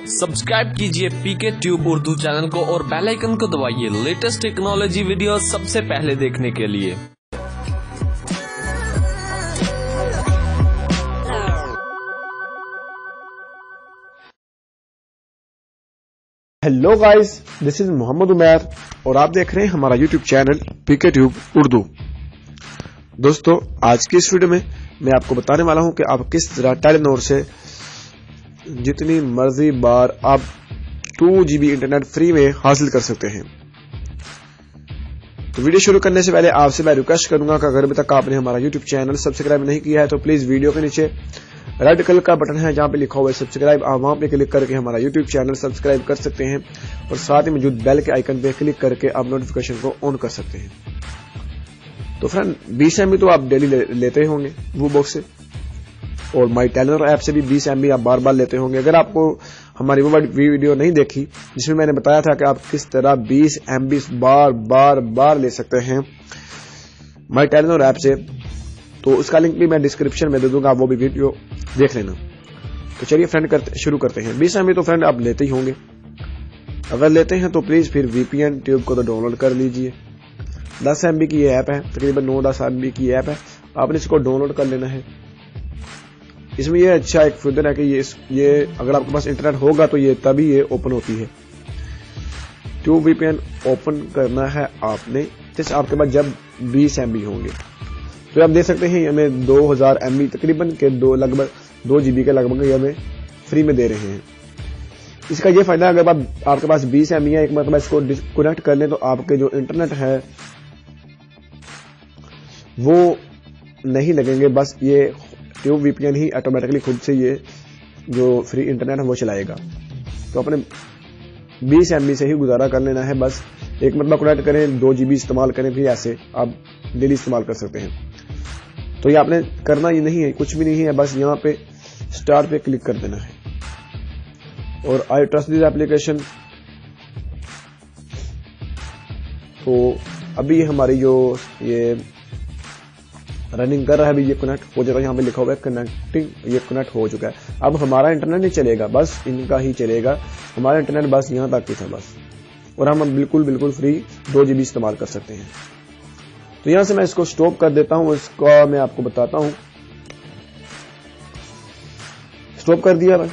Subscribe कीजिए पीके tube Urdu channel को और बेल आइकन को दबाइए लेटेस्ट टेक्नोलॉजी वीडियो सबसे पहले देखने के लिए। Hello guys, this is Mohammad Umair और आप देख रहे हैं हमारा YouTube channel PK tube Urdu. दोस्तों, आज की इस वीडियो में मैं आपको बताने वाला हूं कि आप किस तरह टेलीनॉर से जितनी मर्जी बार आप 2 GB इंटरनेट फ्री में हासिल कर सकते हैं। तो वीडियो शुरू करने से पहले आपसे मैं रिक्वेस्ट करूंगा कि अगर अभी तक आपने हमारा यूट्यूब चैनल सब्सक्राइब नहीं किया है तो प्लीज वीडियो के नीचे रेड कलर का बटन है जहां पे लिखा हुआ है सब्सक्राइब, आप वहां पे क्लिक करके हमारा यूट्यूब चैनल सब्सक्राइब कर सकते हैं और साथ ही मौजूद बेल के आइकन पे क्लिक करके आप नोटिफिकेशन को ऑन कर सकते हैं। तो फ्रेंड, 20 MB तो आप डेली लेते होंगे वो बॉक्स से, और माई टेलीनॉर ऐप से भी 20 MB आप बार बार लेते होंगे। अगर आपको हमारी वो वीडियो नहीं देखी जिसमें मैंने बताया था कि आप किस तरह 20 MB बार ले सकते हैं माई टेलीनॉर ऐप से, तो उसका लिंक भी मैं डिस्क्रिप्शन में दे दूंगा, आप वो भी वीडियो देख लेना। तो चलिए फ्रेंड शुरू करते हैं। 20 MB तो फ्रेंड आप लेते ही होंगे। अगर लेते हैं तो प्लीज फिर VPN ट्यूब को तो डाउनलोड कर लीजिए। 10 MB की ये ऐप है, तकरीबन 9-10 MB की ऐप है, आपने इसको डाउनलोड कर लेना है। इसमें ये अच्छा एक फीचर है कि ये अगर आपके पास इंटरनेट होगा तो ये तभी ये ओपन होती है। ट्यूब VPN ओपन करना है आपने जैसे आपके पास जब 20 MB होंगे। तो आप देख सकते हैं हमें 2000 MB तकरीबन के लगभग 2 GB के लगभग ये हमें फ्री में दे रहे हैं। इसका ये फायदा है, अगर आपके पास 20 MB है, एक मतलब इसको डिस्कनेक्ट कर लें तो आपके जो इंटरनेट है वो नहीं लगेंगे, बस ये ट्यूब VPN ही ऑटोमेटिकली खुद से ये जो फ्री इंटरनेट है वो चलाएगा। तो अपने 20 MB से ही गुजारा कर लेना है, बस एक मतलब कनेक्ट करें, 2 GB इस्तेमाल करें, फिर ऐसे आप डेली इस्तेमाल कर सकते हैं। तो ये आपने करना ही नहीं है, कुछ भी नहीं है, बस यहाँ पे स्टार्ट पे क्लिक कर देना है और आई ट्रस्ट दिस एप्लीकेशन। तो अभी हमारी जो ये रनिंग कर रहा है, अभी ये कनेक्ट हो जाएगा, यहाँ पे लिखा हुआ है कनेक्टिंग, ये कनेक्ट हो चुका है। अब हमारा इंटरनेट नहीं चलेगा, बस इनका ही चलेगा। हमारा इंटरनेट बस यहाँ तक ही था बस, और हम बिल्कुल फ्री 2 GB इस्तेमाल कर सकते हैं। तो यहां से मैं इसको स्टॉप कर देता हूं, इसका मैं आपको बताता हूं। स्टॉप कर दिया भाई।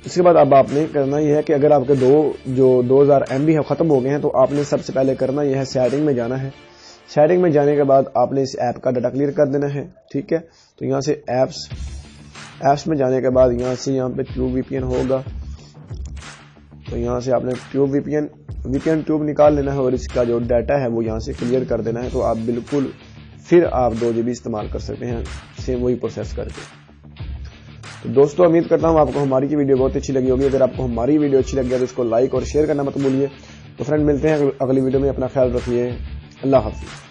इसके बाद अब आपने करना यह है कि अगर आपके 2000 MB है खत्म हो गए हैं तो आपने सबसे पहले करना यह है सेटिंग में जाना है। सेटिंग में जाने के बाद आपने इस ऐप का डाटा क्लियर कर देना है, ठीक है। तो यहां से एप्स में जाने के बाद यहाँ पे ट्यूब VPN होगा, तो यहाँ से आपने ट्यूब VPN ट्यूब निकाल लेना है और इसका जो डाटा है वो यहाँ से क्लियर कर देना है। तो आप बिल्कुल फिर आप 2 GB इस्तेमाल कर सकते हैं सेम वही प्रोसेस करके। तो दोस्तों, उम्मीद करता हूँ आपको हमारी की वीडियो बहुत अच्छी लगी होगी। अगर आपको हमारी वीडियो अच्छी लगी है तो इसको लाइक और शेयर करना मत भूलिए। तो फ्रेंड, मिलते हैं अगली वीडियो में, अपना ख्याल रखिए। अल्लाह हाफिज।